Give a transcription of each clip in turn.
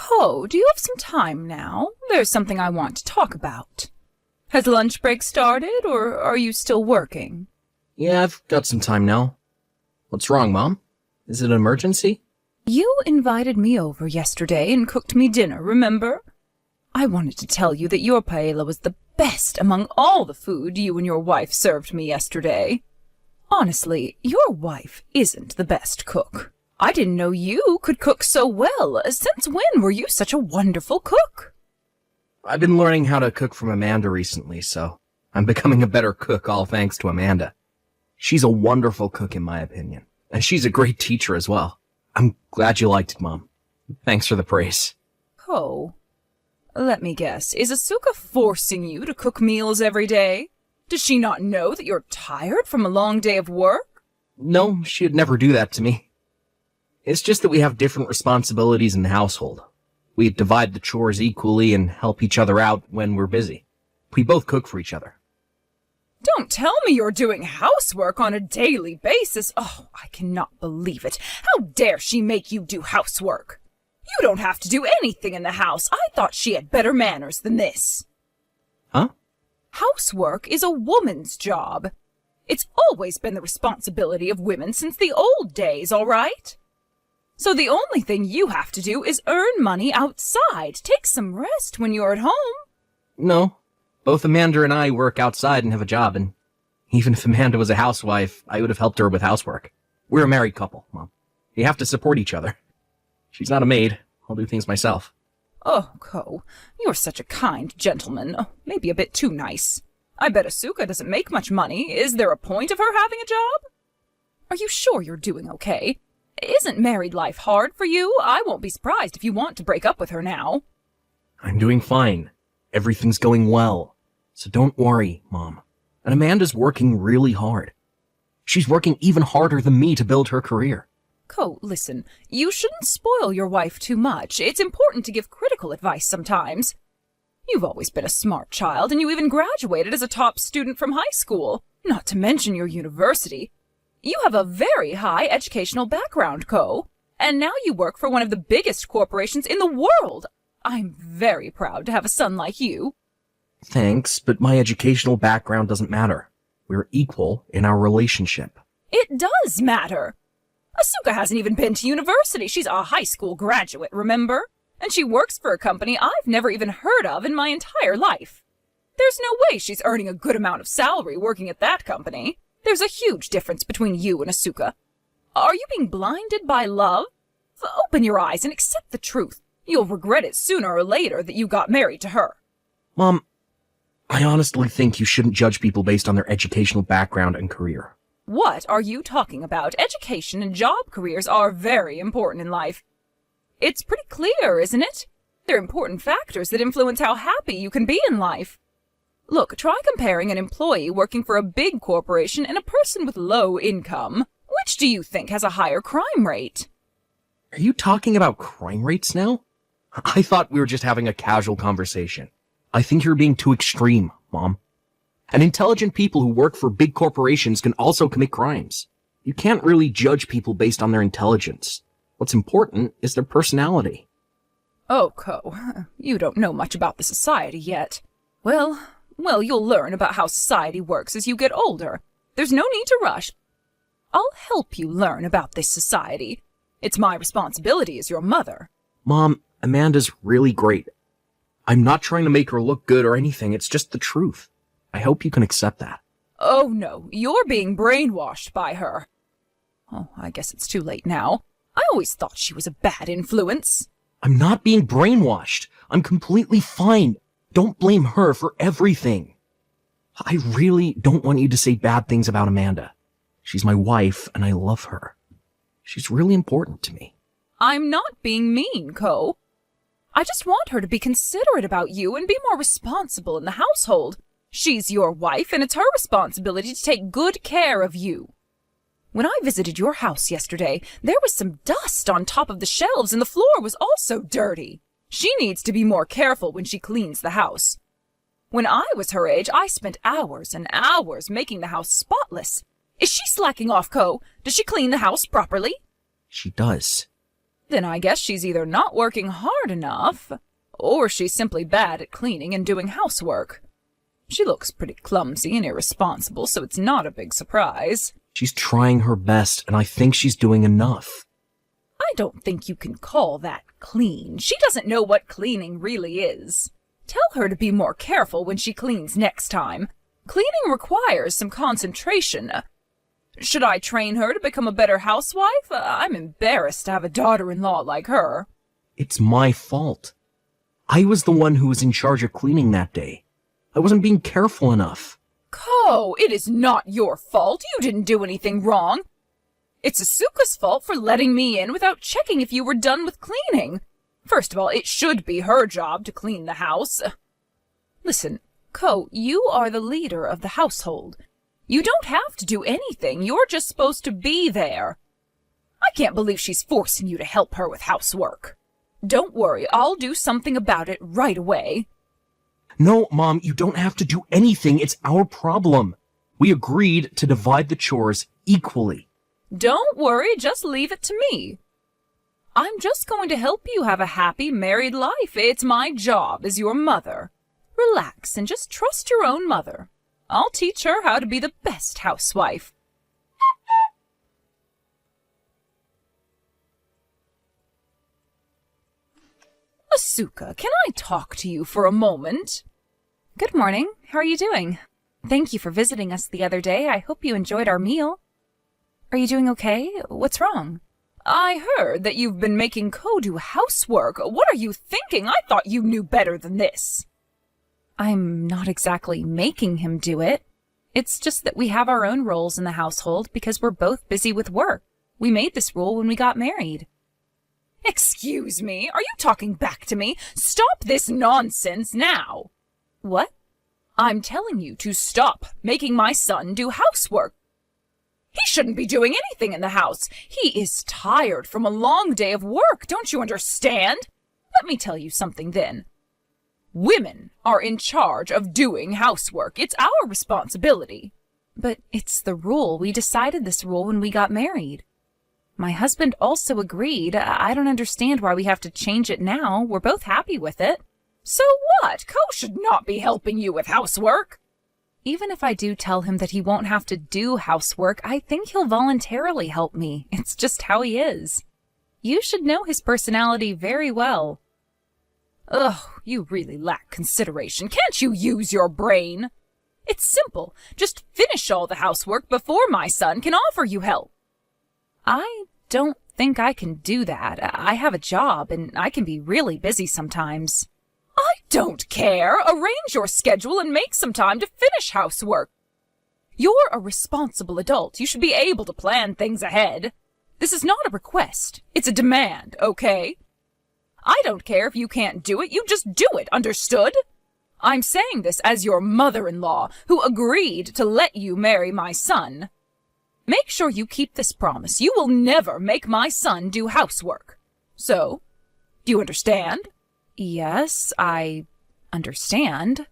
Ko, do you have some time now? There's something I want to talk about. Has lunch break started, or are you still working? Yeah, I've got some time now. What's wrong, Mom? Is it an emergency? You invited me over yesterday and cooked me dinner, remember? I wanted to tell you that your paella was the best among all the food you and your wife served me yesterday. Honestly, your wife isn't the best cook. I didn't know you could cook so well. Since when were you such a wonderful cook? I've been learning how to cook from Amanda recently, so I'm becoming a better cook all thanks to Amanda. She's a wonderful cook in my opinion, and she's a great teacher as well. I'm glad you liked it, Mom. Thanks for the praise. Ko, let me guess, is Asuka forcing you to cook meals every day? Does she not know that you're tired from a long day of work? No, she'd never do that to me. It's just that we have different responsibilities in the household. We divide the chores equally and help each other out when we're busy. We both cook for each other. Don't tell me you're doing housework on a daily basis. Oh, I cannot believe it. How dare she make you do housework? You don't have to do anything in the house. I thought she had better manners than this. Huh? Housework is a woman's job. It's always been the responsibility of women since the old days, all right? So the only thing you have to do is earn money outside. Take some rest when you're at home. No. Both Amanda and I work outside and have a job, and even if Amanda was a housewife, I would have helped her with housework. We're a married couple, Mom. You have to support each other. She's not a maid. I'll do things myself. Oh, Ko, you're such a kind gentleman. Oh, maybe a bit too nice. I bet Asuka doesn't make much money. Is there a point of her having a job? Are you sure you're doing okay? Isn't married life hard for you? I won't be surprised if you want to break up with her now. I'm doing fine. Everything's going well. So don't worry, Mom. And Amanda's working really hard. She's working even harder than me to build her career. Ko, listen, you shouldn't spoil your wife too much. It's important to give critical advice sometimes. You've always been a smart child, and you even graduated as a top student from high school, not to mention your university. You have a very high educational background, Ko, and now you work for one of the biggest corporations in the world. I'm very proud to have a son like you. Thanks, but my educational background doesn't matter. We're equal in our relationship. It does matter. Asuka hasn't even been to university. She's a high school graduate, remember? And she works for a company I've never even heard of in my entire life. There's no way she's earning a good amount of salary working at that company. There's a huge difference between you and Asuka. Are you being blinded by love? Open your eyes and accept the truth. You'll regret it sooner or later that you got married to her. Mom, I honestly think you shouldn't judge people based on their educational background and career. What are you talking about? Education and job careers are very important in life. It's pretty clear, isn't it? They're important factors that influence how happy you can be in life. Look, try comparing an employee working for a big corporation and a person with low income. Which do you think has a higher crime rate? Are you talking about crime rates now? I thought we were just having a casual conversation. I think you're being too extreme, Mom. And intelligent people who work for big corporations can also commit crimes. You can't really judge people based on their intelligence. What's important is their personality. Oh, Ko, you don't know much about the society yet. Well, you'll learn about how society works as you get older. There's no need to rush. I'll help you learn about this society. It's my responsibility as your mother. Mom, Amanda's really great. I'm not trying to make her look good or anything, it's just the truth. I hope you can accept that. Oh no, you're being brainwashed by her. Oh, I guess it's too late now. I always thought she was a bad influence. I'm not being brainwashed. I'm completely fine. Don't blame her for everything. I really don't want you to say bad things about Amanda. She's my wife, and I love her. She's really important to me. I'm not being mean, Ko. I just want her to be considerate about you and be more responsible in the household. She's your wife, and it's her responsibility to take good care of you. When I visited your house yesterday, there was some dust on top of the shelves, and the floor was also dirty. She needs to be more careful when she cleans the house. When I was her age, I spent hours and hours making the house spotless. Is she slacking off, Ko? Does she clean the house properly? She does. Then I guess she's either not working hard enough, or she's simply bad at cleaning and doing housework. She looks pretty clumsy and irresponsible, so it's not a big surprise. She's trying her best, and I think she's doing enough. I don't think you can call that clean. She doesn't know what cleaning really is. Tell her to be more careful when she cleans next time. Cleaning requires some concentration. Should I train her to become a better housewife? I'm embarrassed to have a daughter-in-law like her. It's my fault. I was the one who was in charge of cleaning that day. I wasn't being careful enough. Ko, it is not your fault. You didn't do anything wrong. It's Asuka's fault for letting me in without checking if you were done with cleaning. First of all, it should be her job to clean the house. Listen, Ko, you are the leader of the household. You don't have to do anything. You're just supposed to be there. I can't believe she's forcing you to help her with housework. Don't worry, I'll do something about it right away. No, Mom, you don't have to do anything. It's our problem. We agreed to divide the chores equally. Don't worry, just leave it to me. I'm just going to help you have a happy married life. It's my job as your mother. Relax and just trust your own mother. I'll teach her how to be the best housewife. Asuka, can I talk to you for a moment? Good morning. How are you doing? Thank you for visiting us the other day. I hope you enjoyed our meal. Are you doing okay? What's wrong? I heard that you've been making Ko do housework. What are you thinking? I thought you knew better than this. I'm not exactly making him do it. It's just that we have our own roles in the household because we're both busy with work. We made this rule when we got married. Excuse me, are you talking back to me? Stop this nonsense now. What? I'm telling you to stop making my son do housework. He shouldn't be doing anything in the house. He is tired from a long day of work. Don't you understand? Let me tell you something then. Women are in charge of doing housework. It's our responsibility. But it's the rule. We decided this rule when we got married. My husband also agreed. I don't understand why we have to change it now. We're both happy with it. So what? Ko should not be helping you with housework. Even if I do tell him that he won't have to do housework, I think he'll voluntarily help me. It's just how he is. You should know his personality very well. Ugh, you really lack consideration. Can't you use your brain? It's simple. Just finish all the housework before my son can offer you help. I don't think I can do that. I have a job, and I can be really busy sometimes. I don't care. Arrange your schedule and make some time to finish housework. You're a responsible adult. You should be able to plan things ahead. This is not a request. It's a demand, okay? I don't care if you can't do it. You just do it, understood? I'm saying this as your mother-in-law, who agreed to let you marry my son. Make sure you keep this promise. You will never make my son do housework. So, do you understand? Yes, I understand.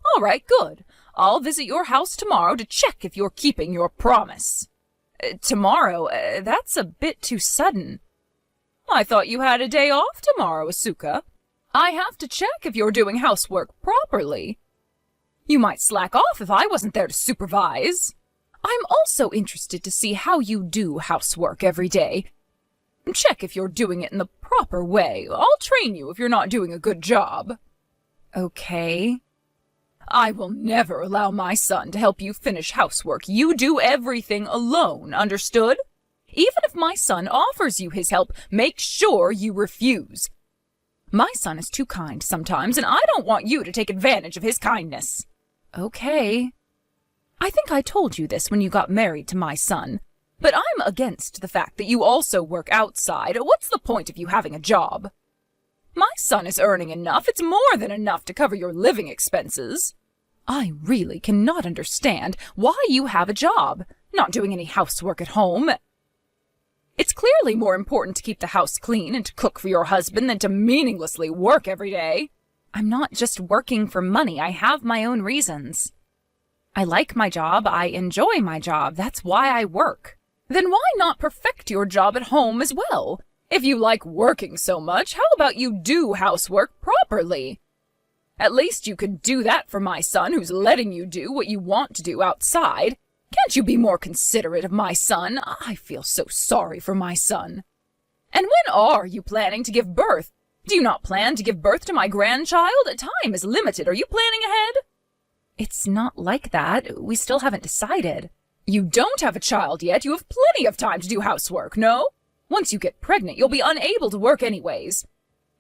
All right, good. I'll visit your house tomorrow to check if you're keeping your promise. Tomorrow? That's a bit too sudden. I thought you had a day off tomorrow, Asuka. I have to check if you're doing housework properly. You might slack off if I wasn't there to supervise. I'm also interested to see how you do housework every day. Check if you're doing it in the proper way. I'll train you if you're not doing a good job. Okay. I will never allow my son to help you finish housework. You do everything alone, understood? Even if my son offers you his help, make sure you refuse. My son is too kind sometimes, and I don't want you to take advantage of his kindness. Okay. I think I told you this when you got married to my son. But I'm against the fact that you also work outside. What's the point of you having a job? My son is earning enough. It's more than enough to cover your living expenses. I really cannot understand why you have a job, not doing any housework at home. It's clearly more important to keep the house clean and to cook for your husband than to meaninglessly work every day. I'm not just working for money. I have my own reasons. I like my job. I enjoy my job. That's why I work. Then why not perfect your job at home as well? If you like working so much, how about you do housework properly? At least you could do that for my son who's letting you do what you want to do outside. Can't you be more considerate of my son? I feel so sorry for my son. And when are you planning to give birth? Do you not plan to give birth to my grandchild? Time is limited. Are you planning ahead? It's not like that. We still haven't decided. You don't have a child yet. You have plenty of time to do housework, no? Once you get pregnant, you'll be unable to work anyways.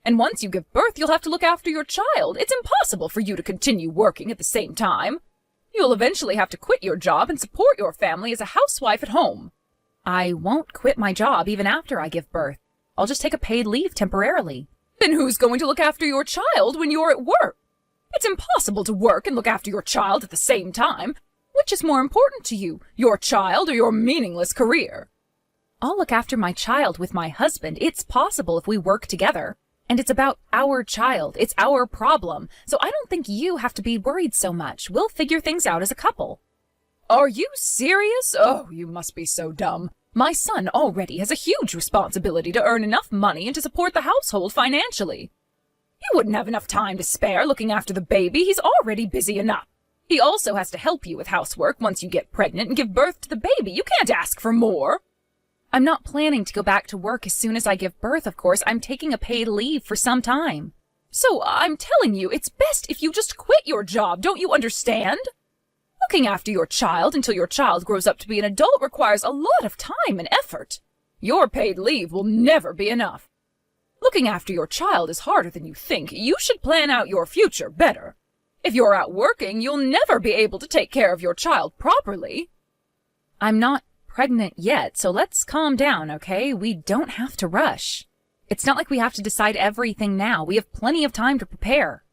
And once you give birth, you'll have to look after your child. It's impossible for you to continue working at the same time. You'll eventually have to quit your job and support your family as a housewife at home. I won't quit my job even after I give birth. I'll just take a paid leave temporarily. Then who's going to look after your child when you're at work? It's impossible to work and look after your child at the same time. Which is more important to you, your child or your meaningless career? I'll look after my child with my husband. It's possible if we work together. And it's about our child. It's our problem. So I don't think you have to be worried so much. We'll figure things out as a couple. Are you serious? Oh, you must be so dumb. My son already has a huge responsibility to earn enough money and to support the household financially. He wouldn't have enough time to spare looking after the baby. He's already busy enough. He also has to help you with housework once you get pregnant and give birth to the baby. You can't ask for more. I'm not planning to go back to work as soon as I give birth, of course. I'm taking a paid leave for some time. So I'm telling you, it's best if you just quit your job. Don't you understand? Looking after your child until your child grows up to be an adult requires a lot of time and effort. Your paid leave will never be enough. Looking after your child is harder than you think. You should plan out your future better. If you're out working, you'll never be able to take care of your child properly. I'm not pregnant yet, so let's calm down, okay? We don't have to rush. It's not like we have to decide everything now. We have plenty of time to prepare.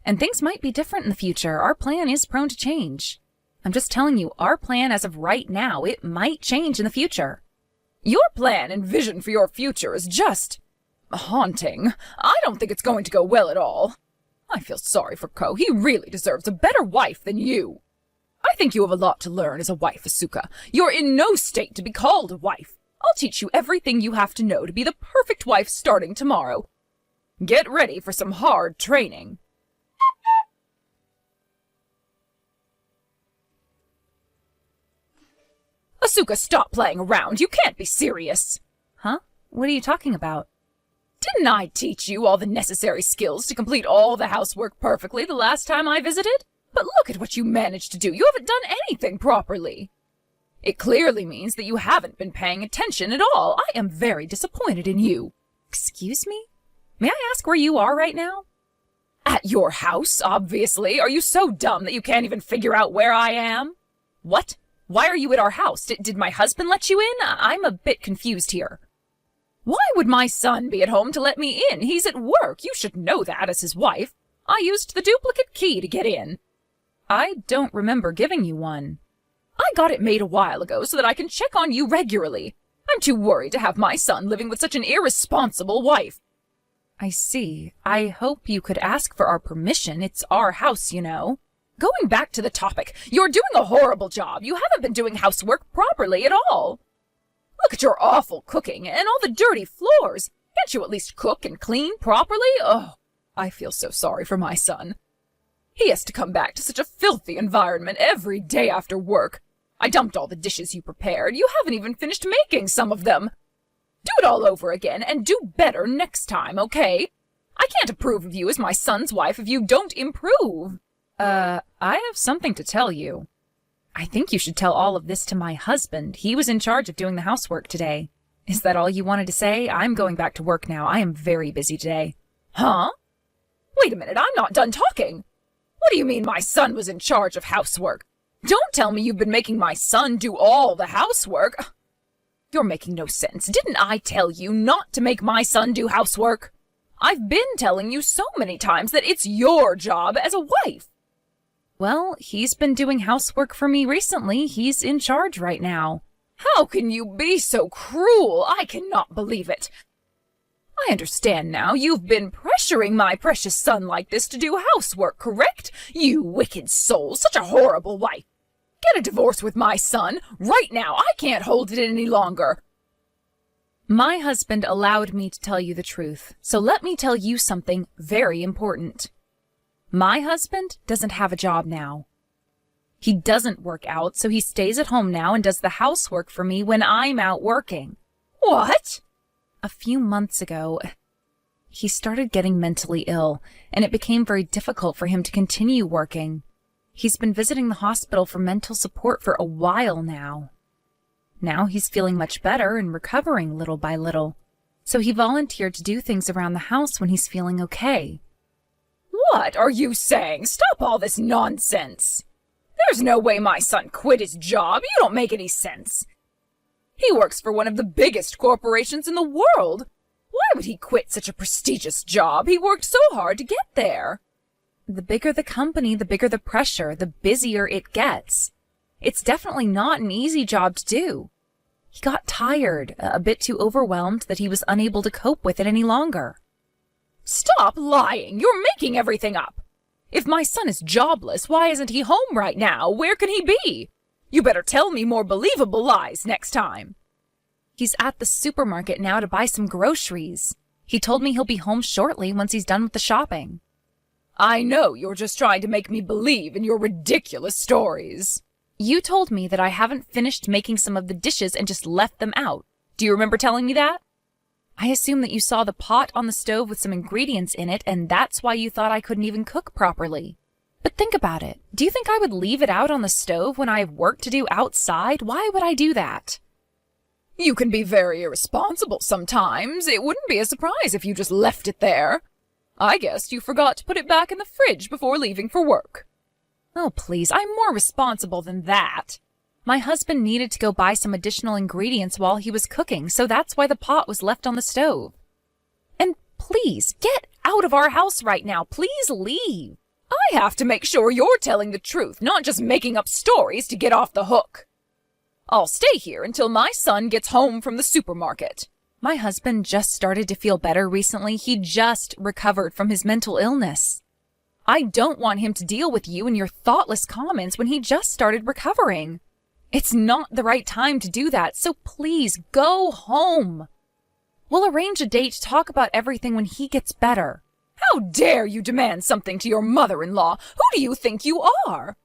And things might be different in the future. Our plan is prone to change. I'm just telling you, our plan as of right now, it might change in the future. Your plan and vision for your future is just haunting. I don't think it's going to go well at all. I feel sorry for Ko. He really deserves a better wife than you. I think you have a lot to learn as a wife, Asuka. You're in no state to be called a wife. I'll teach you everything you have to know to be the perfect wife starting tomorrow. Get ready for some hard training. Asuka, stop playing around. You can't be serious. Huh? What are you talking about? Didn't I teach you all the necessary skills to complete all the housework perfectly the last time I visited? But look at what you managed to do. You haven't done anything properly. It clearly means that you haven't been paying attention at all. I am very disappointed in you. Excuse me? May I ask where you are right now? At your house, obviously. Are you so dumb that you can't even figure out where I am? What? Why are you at our house? Did my husband let you in? I'm a bit confused here. Why would my son be at home to let me in? He's at work. You should know that as his wife. I used the duplicate key to get in. I don't remember giving you one. I got it made a while ago so that I can check on you regularly. I'm too worried to have my son living with such an irresponsible wife. I see. I hope you could ask for our permission. It's our house, you know. Going back to the topic, you're doing a horrible job. You haven't been doing housework properly at all. Look at your awful cooking and all the dirty floors. Can't you at least cook and clean properly? Oh, I feel so sorry for my son. He has to come back to such a filthy environment every day after work. I dumped all the dishes you prepared. You haven't even finished making some of them. Do it all over again and do better next time, okay? I can't approve of you as my son's wife if you don't improve. I have something to tell you. I think you should tell all of this to my husband. He was in charge of doing the housework today. Is that all you wanted to say? I'm going back to work now. I am very busy today. Huh? Wait a minute, I'm not done talking. What do you mean my son was in charge of housework? Don't tell me you've been making my son do all the housework. You're making no sense. Didn't I tell you not to make my son do housework? I've been telling you so many times that it's your job as a wife. Well, he's been doing housework for me recently. He's in charge right now. How can you be so cruel? I cannot believe it. I understand now. You've been pressuring my precious son like this to do housework, correct? You wicked soul, such a horrible wife. Get a divorce with my son, right now. I can't hold it any longer. My husband allowed me to tell you the truth, so let me tell you something very important. My husband doesn't have a job now. He doesn't work out, so he stays at home now and does the housework for me when I'm out working. What? A few months ago, he started getting mentally ill, and it became very difficult for him to continue working. He's been visiting the hospital for mental support for a while now. Now he's feeling much better and recovering little by little, so he volunteered to do things around the house when he's feeling okay. What are you saying? Stop all this nonsense! There's no way my son quit his job. You don't make any sense. He works for one of the biggest corporations in the world. Why would he quit such a prestigious job? He worked so hard to get there. The bigger the company, the bigger the pressure, the busier it gets. It's definitely not an easy job to do. He got tired, a bit too overwhelmed that he was unable to cope with it any longer. Stop lying! You're making everything up! If my son is jobless, why isn't he home right now? Where can he be? You better tell me more believable lies next time. He's at the supermarket now to buy some groceries. He told me he'll be home shortly once he's done with the shopping. I know you're just trying to make me believe in your ridiculous stories. You told me that I haven't finished making some of the dishes and just left them out. Do you remember telling me that? I assume that you saw the pot on the stove with some ingredients in it, and that's why you thought I couldn't even cook properly. But think about it. Do you think I would leave it out on the stove when I have work to do outside? Why would I do that? You can be very irresponsible sometimes. It wouldn't be a surprise if you just left it there. I guess you forgot to put it back in the fridge before leaving for work. Oh, please, I'm more responsible than that. My husband needed to go buy some additional ingredients while he was cooking, so that's why the pot was left on the stove. And please, get out of our house right now. Please leave. I have to make sure you're telling the truth, not just making up stories to get off the hook. I'll stay here until my son gets home from the supermarket. My husband just started to feel better recently. He just recovered from his mental illness. I don't want him to deal with you and your thoughtless comments when he just started recovering. It's not the right time to do that, so please go home. We'll arrange a date to talk about everything when he gets better. How dare you demand something to your mother-in-law? Who do you think you are?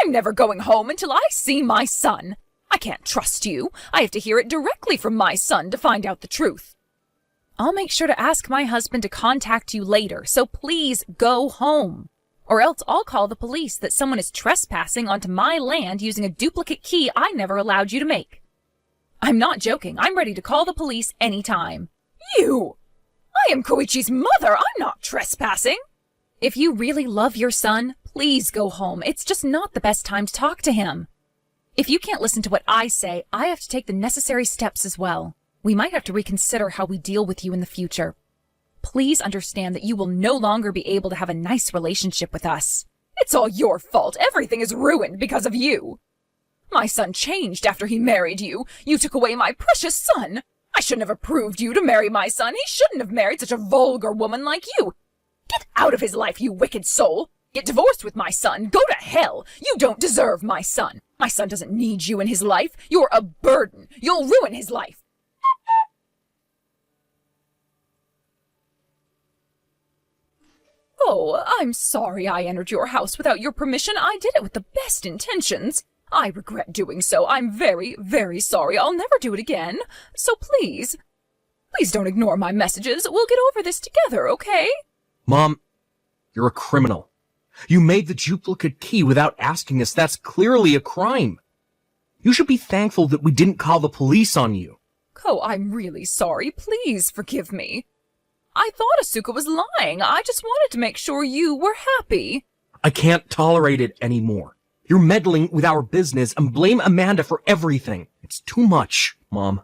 I'm never going home until I see my son. I can't trust you. I have to hear it directly from my son to find out the truth. I'll make sure to ask my husband to contact you later, so please go home. Or else I'll call the police that someone is trespassing onto my land using a duplicate key I never allowed you to make. I'm not joking. I'm ready to call the police anytime. You! I am Koichi's mother. I'm not trespassing. If you really love your son, please go home. It's just not the best time to talk to him. If you can't listen to what I say, I have to take the necessary steps as well. We might have to reconsider how we deal with you in the future. Please understand that you will no longer be able to have a nice relationship with us. It's all your fault. Everything is ruined because of you. My son changed after he married you. You took away my precious son. I shouldn't have approved you to marry my son. He shouldn't have married such a vulgar woman like you. Get out of his life, you wicked soul. Get divorced with my son. Go to hell. You don't deserve my son. My son doesn't need you in his life. You're a burden. You'll ruin his life. Oh, I'm sorry I entered your house without your permission. I did it with the best intentions. I regret doing so. I'm very, very sorry. I'll never do it again. So please don't ignore my messages. We'll get over this together, okay? Mom, you're a criminal. You made the duplicate key without asking us. That's clearly a crime. You should be thankful that we didn't call the police on you. Ko, I'm really sorry. Please forgive me. I thought Asuka was lying. I just wanted to make sure you were happy. I can't tolerate it anymore. You're meddling with our business and blame Amanda for everything. It's too much, Mom.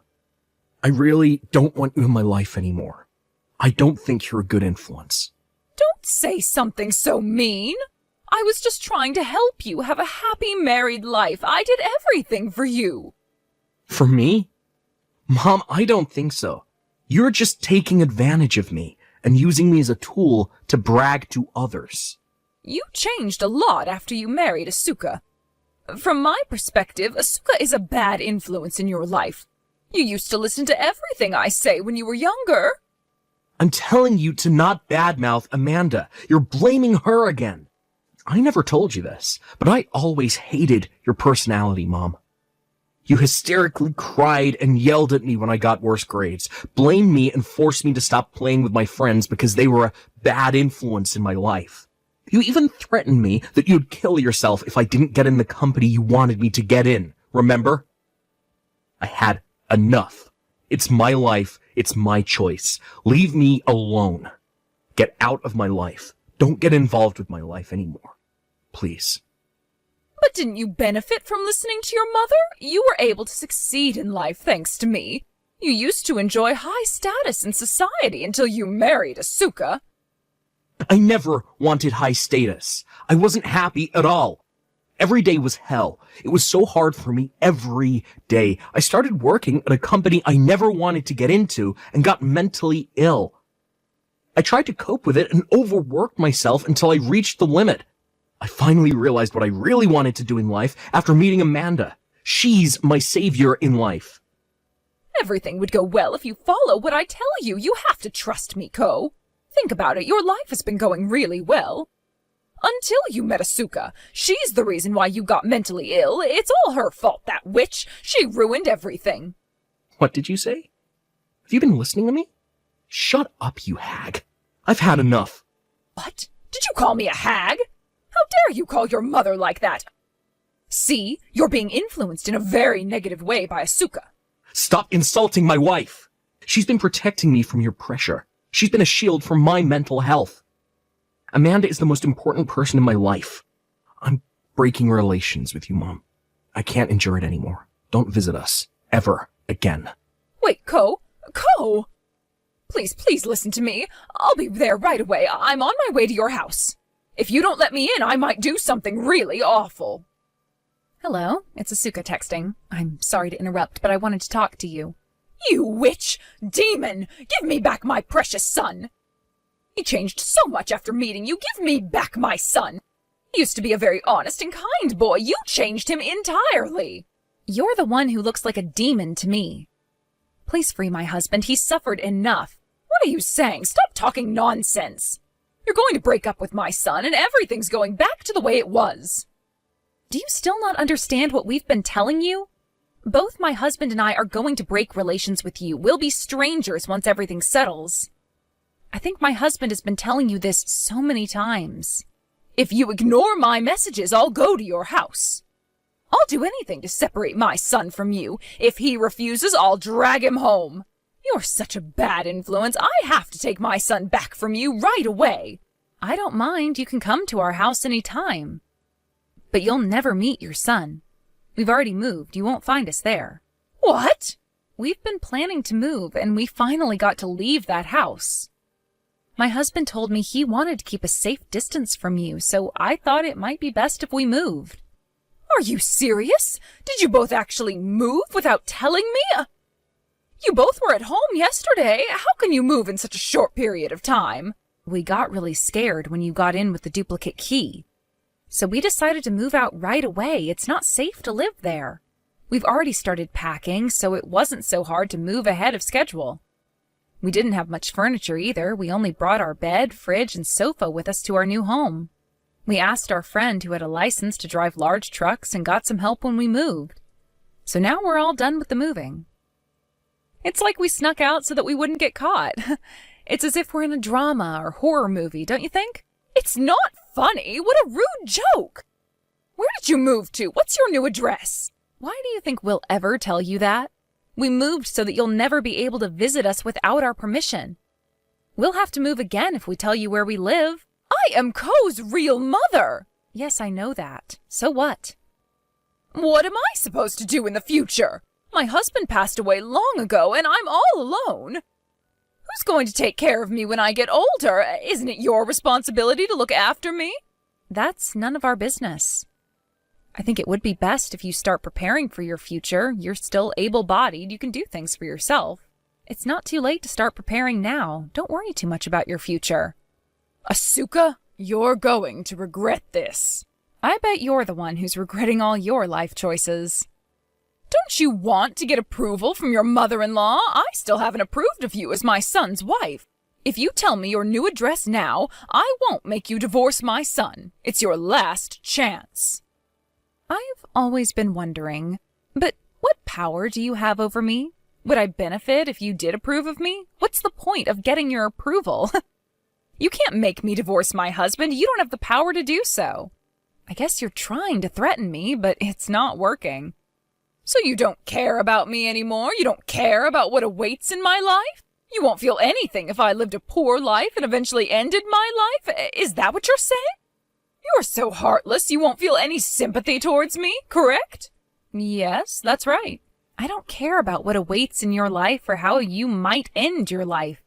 I really don't want you in my life anymore. I don't think you're a good influence. Don't say something so mean. I was just trying to help you have a happy married life. I did everything for you. For me? Mom, I don't think so. You're just taking advantage of me and using me as a tool to brag to others. You changed a lot after you married Asuka. From my perspective, Asuka is a bad influence in your life. You used to listen to everything I say when you were younger. I'm telling you to not badmouth Amanda. You're blaming her again. I never told you this, but I always hated your personality, Mom. You hysterically cried and yelled at me when I got worse grades, blamed me and forced me to stop playing with my friends because they were a bad influence in my life. You even threatened me that you'd kill yourself if I didn't get in the company you wanted me to get in, remember? I had enough. It's my life. It's my choice. Leave me alone. Get out of my life. Don't get involved with my life anymore. Please. But didn't you benefit from listening to your mother? You were able to succeed in life thanks to me. You used to enjoy high status in society until you married Asuka. I never wanted high status. I wasn't happy at all. Every day was hell. It was so hard for me every day. I started working at a company I never wanted to get into and got mentally ill. I tried to cope with it and overworked myself until I reached the limit. I finally realized what I really wanted to do in life after meeting Amanda. She's my savior in life. Everything would go well if you follow what I tell you. You have to trust me, Ko. Think about it. Your life has been going really well. Until you met Asuka. She's the reason why you got mentally ill. It's all her fault, that witch. She ruined everything. What did you say? Have you been listening to me? Shut up, you hag. I've had enough. What? Did you call me a hag? How dare you call your mother like that? See, you're being influenced in a very negative way by Asuka. Stop insulting my wife. She's been protecting me from your pressure. She's been a shield for my mental health. Amanda is the most important person in my life. I'm breaking relations with you, Mom. I can't endure it anymore. Don't visit us. Ever again. Wait, Ko? Ko! Please listen to me. I'll be there right away. I'm on my way to your house. If you don't let me in, I might do something really awful. Hello, it's Asuka texting. I'm sorry to interrupt, but I wanted to talk to you. You witch! Demon! Give me back my precious son! He changed so much after meeting you. Give me back my son! He used to be a very honest and kind boy. You changed him entirely. You're the one who looks like a demon to me. Please free my husband. He's suffered enough. What are you saying? Stop talking nonsense. You're going to break up with my son, and everything's going back to the way it was. Do you still not understand what we've been telling you? Both my husband and I are going to break relations with you. We'll be strangers once everything settles. I think my husband has been telling you this so many times. If you ignore my messages, I'll go to your house. I'll do anything to separate my son from you. If he refuses, I'll drag him home. You're such a bad influence. I have to take my son back from you right away. I don't mind. You can come to our house any time. But you'll never meet your son. We've already moved. You won't find us there. What? We've been planning to move, and we finally got to leave that house. My husband told me he wanted to keep a safe distance from you, so I thought it might be best if we moved. Are you serious? Did you both actually move without telling me? You both were at home yesterday. How can you move in such a short period of time? We got really scared when you got in with the duplicate key. So we decided to move out right away. It's not safe to live there. We've already started packing, so it wasn't so hard to move ahead of schedule. We didn't have much furniture either. We only brought our bed, fridge, and sofa with us to our new home. We asked our friend who had a license to drive large trucks and got some help when we moved. So now we're all done with the moving. It's like we snuck out so that we wouldn't get caught. It's as if we're in a drama or horror movie, don't you think? It's not funny. What a rude joke. Where did you move to? What's your new address? Why do you think we'll ever tell you that? We moved so that you'll never be able to visit us without our permission. We'll have to move again if we tell you where we live. I am Ko's real mother. Yes, I know that. So what? What am I supposed to do in the future? My husband passed away long ago, and I'm all alone. Who's going to take care of me when I get older? Isn't it your responsibility to look after me? That's none of our business. I think it would be best if you start preparing for your future. You're still able-bodied. You can do things for yourself. It's not too late to start preparing now. Don't worry too much about your future. Asuka, you're going to regret this. I bet you're the one who's regretting all your life choices. Don't you want to get approval from your mother-in-law? I still haven't approved of you as my son's wife. If you tell me your new address now, I won't make you divorce my son. It's your last chance. I've always been wondering, but what power do you have over me? Would I benefit if you did approve of me? What's the point of getting your approval? You can't make me divorce my husband. You don't have the power to do so. I guess you're trying to threaten me, but it's not working. So you don't care about me anymore? You don't care about what awaits in my life? You won't feel anything if I lived a poor life and eventually ended my life? Is that what you're saying? You're so heartless you won't feel any sympathy towards me, correct? Yes, that's right. I don't care about what awaits in your life or how you might end your life.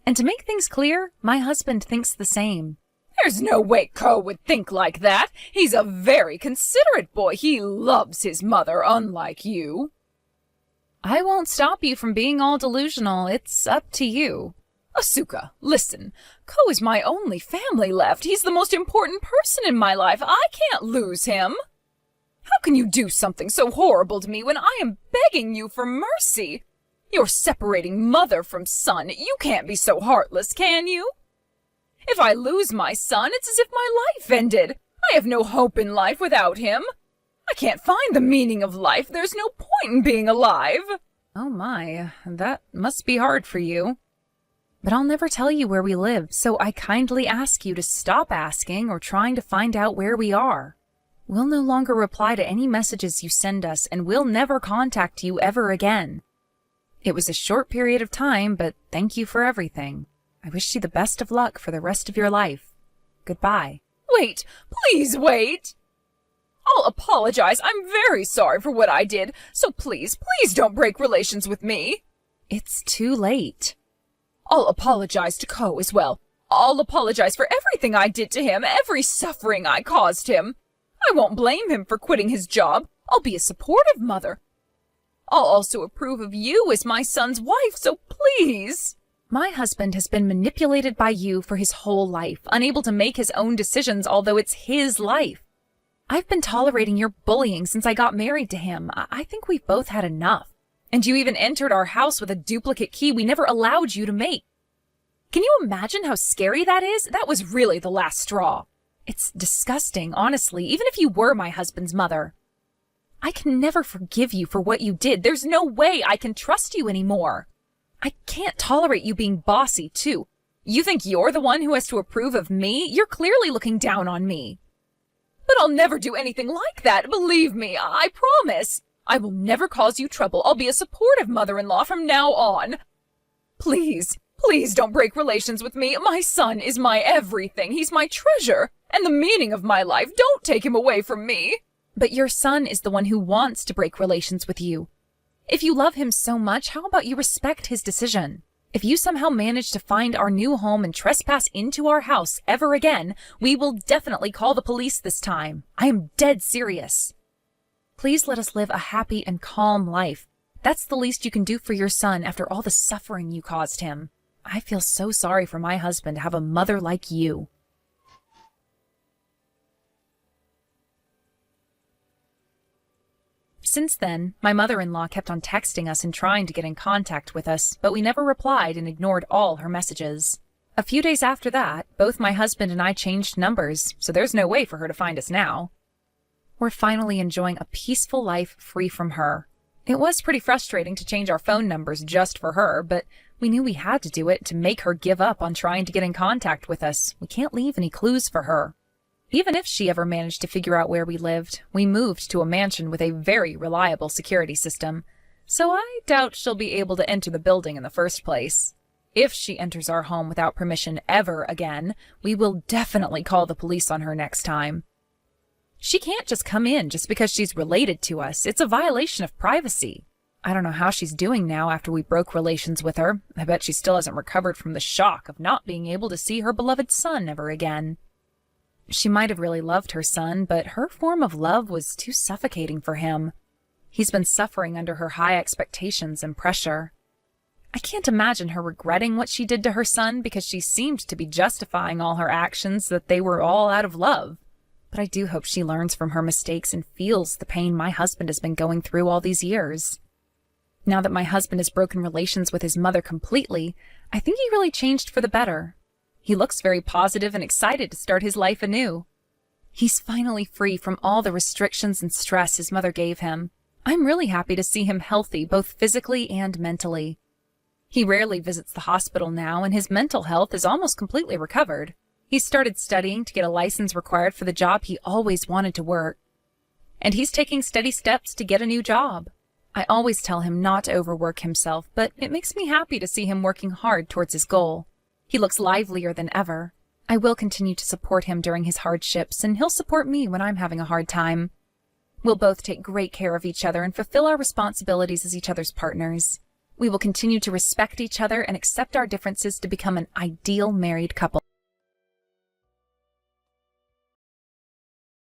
And to make things clear, my husband thinks the same. There's no way Ko would think like that. He's a very considerate boy. He loves his mother, unlike you. I won't stop you from being all delusional. It's up to you. Asuka, listen. Ko is my only family left. He's the most important person in my life. I can't lose him. How can you do something so horrible to me when I am begging you for mercy? You're separating mother from son. You can't be so heartless, can you? If I lose my son, it's as if my life ended. I have no hope in life without him. I can't find the meaning of life. There's no point in being alive. Oh my, that must be hard for you. But I'll never tell you where we live, so I kindly ask you to stop asking or trying to find out where we are. We'll no longer reply to any messages you send us, and we'll never contact you ever again. It was a short period of time, but thank you for everything. I wish you the best of luck for the rest of your life. Goodbye. Wait, please wait. I'll apologize. I'm very sorry for what I did, so please don't break relations with me. It's too late. I'll apologize to Ko as well. I'll apologize for everything I did to him, every suffering I caused him. I won't blame him for quitting his job. I'll be a supportive mother. I'll also approve of you as my son's wife, so please. My husband has been manipulated by you for his whole life, unable to make his own decisions, although it's his life. I've been tolerating your bullying since I got married to him. I think we've both had enough. And you even entered our house with a duplicate key we never allowed you to make. Can you imagine how scary that is? That was really the last straw. It's disgusting, honestly, even if you were my husband's mother. I can never forgive you for what you did. There's no way I can trust you anymore. I can't tolerate you being bossy, too. You think you're the one who has to approve of me? You're clearly looking down on me. But I'll never do anything like that, believe me, I promise. I will never cause you trouble. I'll be a supportive mother-in-law from now on. Please don't break relations with me. My son is my everything. He's my treasure and the meaning of my life. Don't take him away from me. But your son is the one who wants to break relations with you. If you love him so much, how about you respect his decision? If you somehow manage to find our new home and trespass into our house ever again, we will definitely call the police this time. I am dead serious. Please let us live a happy and calm life. That's the least you can do for your son after all the suffering you caused him. I feel so sorry for my husband to have a mother like you. Since then, my mother-in-law kept on texting us and trying to get in contact with us, but we never replied and ignored all her messages. A few days after that, both my husband and I changed numbers, so there's no way for her to find us now. We're finally enjoying a peaceful life free from her. It was pretty frustrating to change our phone numbers just for her, but we knew we had to do it to make her give up on trying to get in contact with us. We can't leave any clues for her. Even if she ever managed to figure out where we lived, we moved to a mansion with a very reliable security system, so I doubt she'll be able to enter the building in the first place. If she enters our home without permission ever again, we will definitely call the police on her next time. She can't just come in just because she's related to us. It's a violation of privacy. I don't know how she's doing now after we broke relations with her. I bet she still hasn't recovered from the shock of not being able to see her beloved son ever again. She might have really loved her son, but her form of love was too suffocating for him. He's been suffering under her high expectations and pressure. I can't imagine her regretting what she did to her son because she seemed to be justifying all her actions that they were all out of love. But I do hope she learns from her mistakes and feels the pain my husband has been going through all these years. Now that my husband has broken relations with his mother completely, I think he really changed for the better. He looks very positive and excited to start his life anew. He's finally free from all the restrictions and stress his mother gave him. I'm really happy to see him healthy, both physically and mentally. He rarely visits the hospital now, and his mental health is almost completely recovered. He's started studying to get a license required for the job he always wanted to work. And he's taking steady steps to get a new job. I always tell him not to overwork himself, but it makes me happy to see him working hard towards his goal. He looks livelier than ever. I will continue to support him during his hardships, and he'll support me when I'm having a hard time. We'll both take great care of each other and fulfill our responsibilities as each other's partners. We will continue to respect each other and accept our differences to become an ideal married couple.